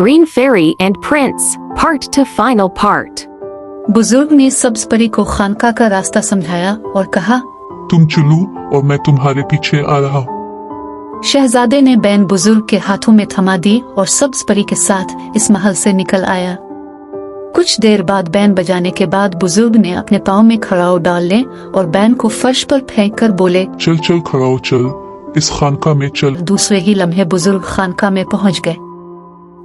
Green Fairy and Prince, Part 2 Final Part। बुजुर्ग ने सब्ज परी को खानका का रास्ता समझाया और कहा, तुम चलो और मैं तुम्हारे पीछे आ रहा हूँ। शहजादे ने बैन बुजुर्ग के हाथों में थमा दी और सब्ज परी के साथ इस महल से निकल आया। कुछ देर बाद बैन बजाने के बाद बुजुर्ग ने अपने पाँव में खड़ाऊ डाल ले और बैन को फर्श पर फेंक कर बोले, चल चल खड़ाऊ चल, इस खानका में चल। दूसरे ही लम्हे बुजुर्ग खानका में पहुंच गए।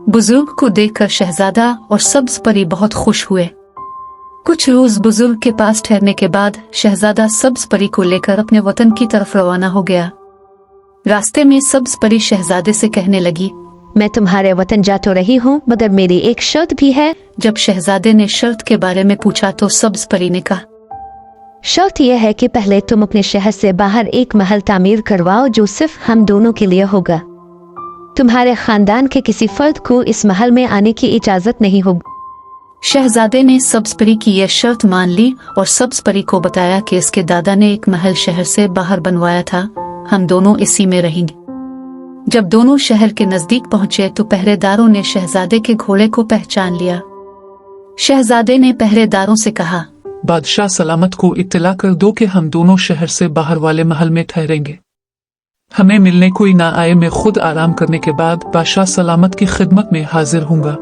बुजुर्ग को देखकर शहजादा और सब्ज परी बहुत खुश हुए। कुछ रोज बुजुर्ग के पास ठहरने के बाद शहजादा सब्ज परी को लेकर अपने वतन की तरफ रवाना हो गया। रास्ते में सब्ज परी शहजादे से कहने लगी, मैं तुम्हारे वतन जा तो रही हूँ, मगर मेरी एक शर्त भी है। जब शहजादे ने शर्त के बारे में पूछा तो सब्ज परी ने कहा, शर्त यह है कि पहले तुम अपने शहर से बाहर एक महल तामीर करवाओ जो सिर्फ हम दोनों के लिए होगा। तुम्हारे खानदान के किसी फर्द को इस महल में आने की इजाजत नहीं होगी। शहजादे ने सब्ज परी की यह शर्त मान ली और सब्ज परी को बताया कि इसके दादा ने एक महल शहर से बाहर बनवाया था, हम दोनों इसी में रहेंगे। जब दोनों शहर के नजदीक पहुंचे तो पहरेदारों ने शहजादे के घोड़े को पहचान लिया। शहजादे ने पहरेदारों से कहा, बादशाह सलामत को इत्तला कर दो कि हम दोनों शहर से बाहर वाले महल में ठहरेंगे। हमें मिलने कोई ना आए, मैं खुद आराम करने के बाद बादशाह सलामत की खिदमत में हाजिर हूँगा।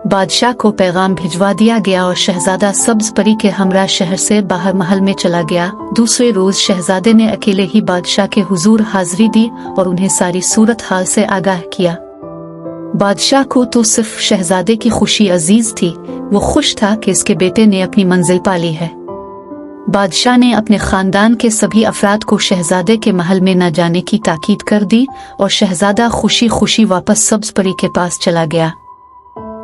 बादशाह को पैगाम भिजवा दिया गया और शहजादा सब्ज परी के हमरा शहर से बाहर महल में चला गया। दूसरे रोज शहजादे ने अकेले ही बादशाह के हुजूर हाजिरी दी और उन्हें सारी सूरत हाल से आगाह किया। बादशाह को तो सिर्फ शहजादे की खुशी अजीज थी, वो खुश था कि इसके बेटे ने अपनी मंजिल पा ली है। बादशाह ने अपने खानदान के सभी अफराद को शहजादे के महल में न जाने की ताकीद कर दी और शहजादा खुशी खुशी वापस सब्ज परी के पास चला गया।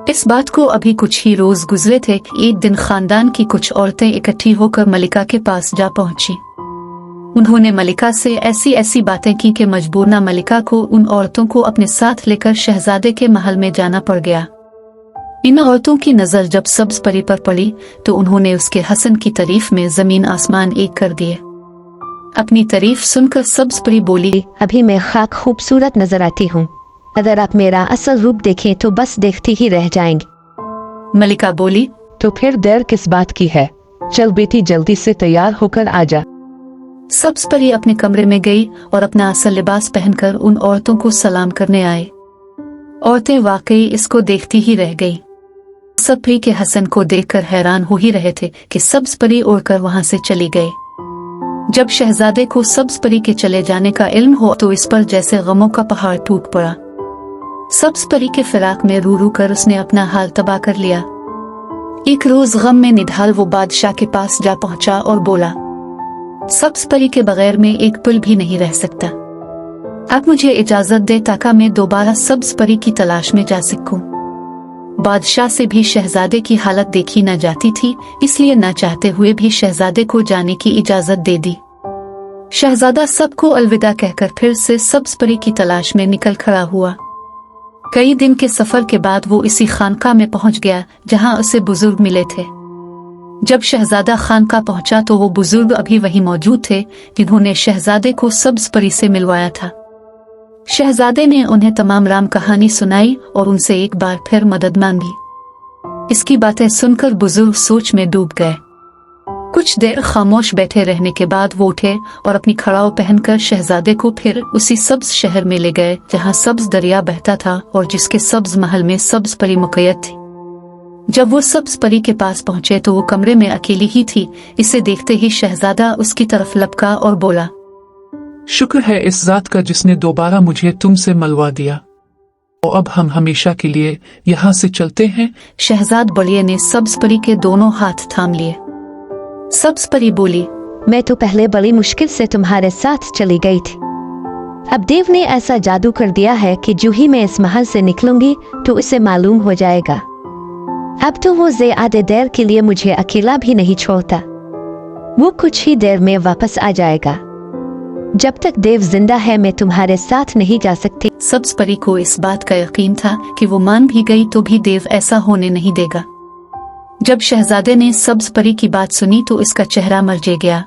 इस बात को अभी कुछ ही रोज गुजरे थे कि एक दिन खानदान की कुछ औरतें इकट्ठी होकर मलिका के पास जा पहुंची। उन्होंने मलिका से ऐसी ऐसी बातें की कि मजबूरना मलिका को उन औरतों को अपने साथ लेकर शहजादे के महल में जाना पड़ गया। इन औरतों की नजर जब सब्ज परी पर पड़ी तो उन्होंने उसके हसन की तारीफ में जमीन आसमान एक कर दिए। अपनी तारीफ सुनकर सब्ज परी बोली, अभी मैं खाक खूबसूरत नजर आती हूँ, अगर आप मेरा असल रूप देखें तो बस देखती ही रह जाएंगे। मलिका बोली, तो फिर देर किस बात की है, चल बेटी जल्दी से तैयार होकर आ जा। सब्ज परी अपने कमरे में गई और अपना असल लिबास पहनकर उन औरतों को सलाम करने आए। औरतें वाकई इसको देखती ही रह गई। सब परी के हसन को देखकर हैरान हो ही रहे थे कि सब्ज परी उड़कर वहां से चली गई। जब शहजादे को सब्ज परी के चले जाने का इल्म हो तो इस पर जैसे गमों का पहाड़ टूट पड़ा। सब्ज परी के फिराक में रू रू कर उसने अपना हाल तबाह कर लिया। एक रोज गम में निढाल वो बादशाह के पास जा पहुंचा और बोला, सब्ज परी के बगैर में एक पल भी नहीं रह सकता। आप मुझे इजाजत दे ताकि मैं दोबारा सब्ज परी की तलाश में जा सकूं। बादशाह से भी शहजादे की हालत देखी न जाती थी, इसलिए न चाहते हुए भी शहजादे को जाने की इजाजत दे दी। शहजादा सबको अलविदा कहकर फिर से सब्ज परी की तलाश में निकल खड़ा हुआ। कई दिन के सफर के बाद वो इसी खानका में पहुंच गया जहां उसे बुजुर्ग मिले थे। जब शहजादा खानका पहुंचा तो वो बुजुर्ग अभी वहीं मौजूद थे जिन्होंने शहजादे को सब्ज परी से मिलवाया था। शहजादे ने उन्हें तमाम राम कहानी सुनाई और उनसे एक बार फिर मदद मांगी। इसकी बातें सुनकर बुजुर्ग सोच में डूब गए। कुछ देर खामोश बैठे रहने के बाद वो उठे और अपनी खड़ाऊ पहनकर शहजादे को फिर उसी सब्ज शहर में ले गए जहां सब्ज दरिया बहता था और जिसके सब्ज महल में सब्ज परी मुक़य्यद थी। जब वो सब्ज परी के पास पहुंचे तो वो कमरे में अकेली ही थी। इसे देखते ही शहजादा उसकी तरफ लपका और बोला, शुक्र है इस जात का जिसने दोबारा मुझे तुमसे मिलवा दिया। और अब हम हमेशा के लिए यहाँ से चलते हैं। शहजाद बड़िए ने सब्ज परी के दोनों हाथ थाम लिए। सब्ज परी बोली, मैं तो पहले बड़ी मुश्किल से तुम्हारे साथ चली गई थी। अब देव ने ऐसा जादू कर दिया है कि जो ही मैं इस महल से निकलूंगी तो उसे मालूम हो जाएगा। अब तो वो ज़्यादा देर के लिए मुझे अकेला भी नहीं छोड़ता। वो कुछ ही देर में वापस आ जाएगा। जब तक देव जिंदा है मैं तुम्हारे साथ नहीं जा सकती। सब्ज परी को इस बात का यकीन था कि वो मान भी गई तो भी देव ऐसा होने नहीं देगा। जब शहजादे ने सब्ज परी की बात सुनी तो इसका चेहरा मरझे गया।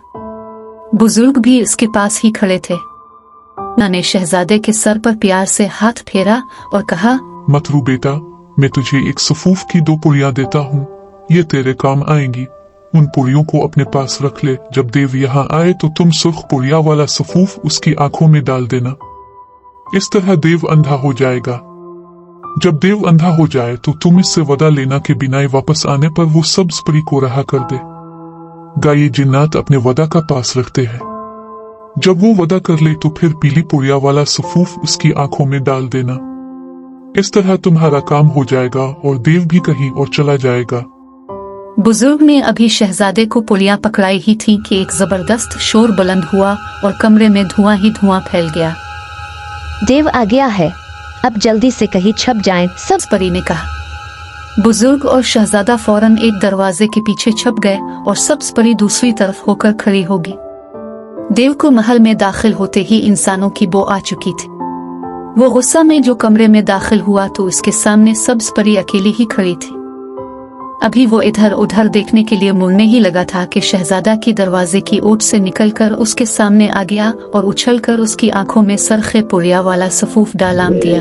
बुजुर्ग भी इसके पास ही खड़े थे। ने शहजादे के सर पर प्यार से हाथ फेरा और कहा, मत रो बेटा, मैं तुझे एक सफूफ की 2 पुड़ियां देता हूँ, ये तेरे काम आएंगी। उन पुड़ियों को अपने पास रख ले। जब देव यहाँ आए तो तुम सुर्ख पुड़िया वाला सफूफ उसकी आंखों में डाल देना। इस तरह देव अंधा हो जाएगा। जब देव अंधा हो जाए तो तुम इससे वदा लेना कि बिनाई वापस आने पर वो सब्ज परी को रहा कर दे। गाये जिन्नात अपने वदा का पास रखते हैं। जब वो वदा कर ले तो फिर पीली पुड़िया वाला सफूफ उसकी आंखों में डाल देना। इस तरह तुम्हारा काम हो जाएगा और देव भी कहीं और चला जाएगा। बुजुर्ग ने अभी शहजादे को पुड़ियां पकड़ाई ही थी कि एक जबरदस्त शोर बुलंद हुआ और कमरे में धुआं ही धुआं फैल गया। देव आ गया है, अब जल्दी से कहीं छप जाएं। सब्ज परी ने कहा। बुजुर्ग और शहजादा फौरन एक दरवाजे के पीछे छप गए और सब्ज परी दूसरी तरफ होकर खड़ी होगी। देव को महल में दाखिल होते ही इंसानों की बो आ चुकी थी। वो गुस्सा में जो कमरे में दाखिल हुआ तो उसके सामने सब्ज परी अकेली ही खड़ी थी। अभी वो इधर उधर देखने के लिए मुड़ने ही लगा था कि शहजादा की दरवाजे की ओट से निकलकर उसके सामने आ गया और उछलकर उसकी आंखों में सरखे पुड़िया वाला सफूफ डालाम दिया।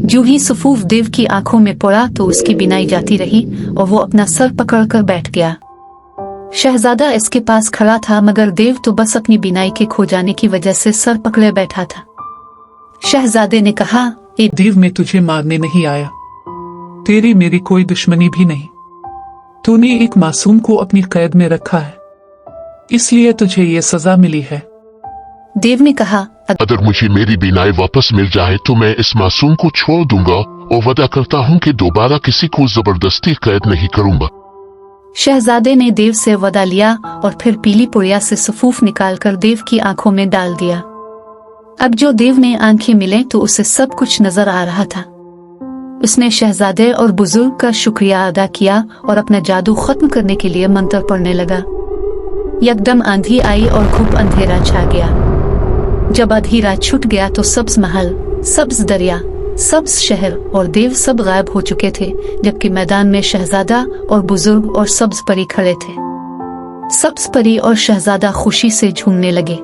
जो ही सफूफ देव की आंखों में पड़ा तो उसकी बिनाई जाती रही और वो अपना सर पकड़कर बैठ गया। शहजादा इसके पास खड़ा था मगर देव तो बस अपनी बिनाई के खो जाने की वजह से सर पकड़े बैठा था। शहजादे ने कहा, देव मैं तुझे मारने नहीं आया, तेरी मेरी कोई दुश्मनी भी नहीं। तूने एक मासूम को अपनी कैद में रखा है, इसलिए तुझे ये सजा मिली है। देव ने कहा, अगर मुझे मेरी बीनाई वापस मिल जाए तो मैं इस मासूम को छोड़ दूंगा और वादा करता हूँ कि दोबारा किसी को जबरदस्ती कैद नहीं करूंगा। शहजादे ने देव से वदा लिया और फिर पीली पुड़िया से सफूफ निकालकर देव की आंखों में डाल दिया। अब जो देव ने आंखें मिले तो उसे सब कुछ नजर आ रहा था। उसने शहजादे और बुजुर्ग का शुक्रिया अदा किया और अपना जादू खत्म करने के लिए मंत्र पढ़ने लगा। यकदम आंधी आई और खूब अंधेरा छा गया। जब आधी रात छूट गया तो सब्ज महल, सब्ज दरिया, सब्ज शहर और देव सब गायब हो चुके थे, जबकि मैदान में शहजादा और बुजुर्ग और सब्ज परी खड़े थे। सब्ज परी और शहजादा खुशी से झूमने लगे।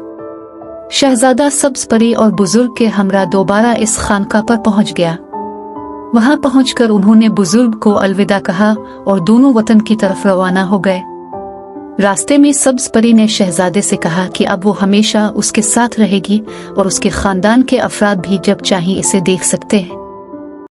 शहजादा सब्ज परी और बुजुर्ग के हमरा दोबारा इस खानका पर पहुंच गया। वहां पहुंचकर उन्होंने बुजुर्ग को अलविदा कहा और दोनों वतन की तरफ रवाना हो गए। रास्ते में सब्ज परी ने शहजादे से कहा कि अब वो हमेशा उसके साथ रहेगी और उसके खानदान के अफराद भी जब चाहे इसे देख सकते हैं।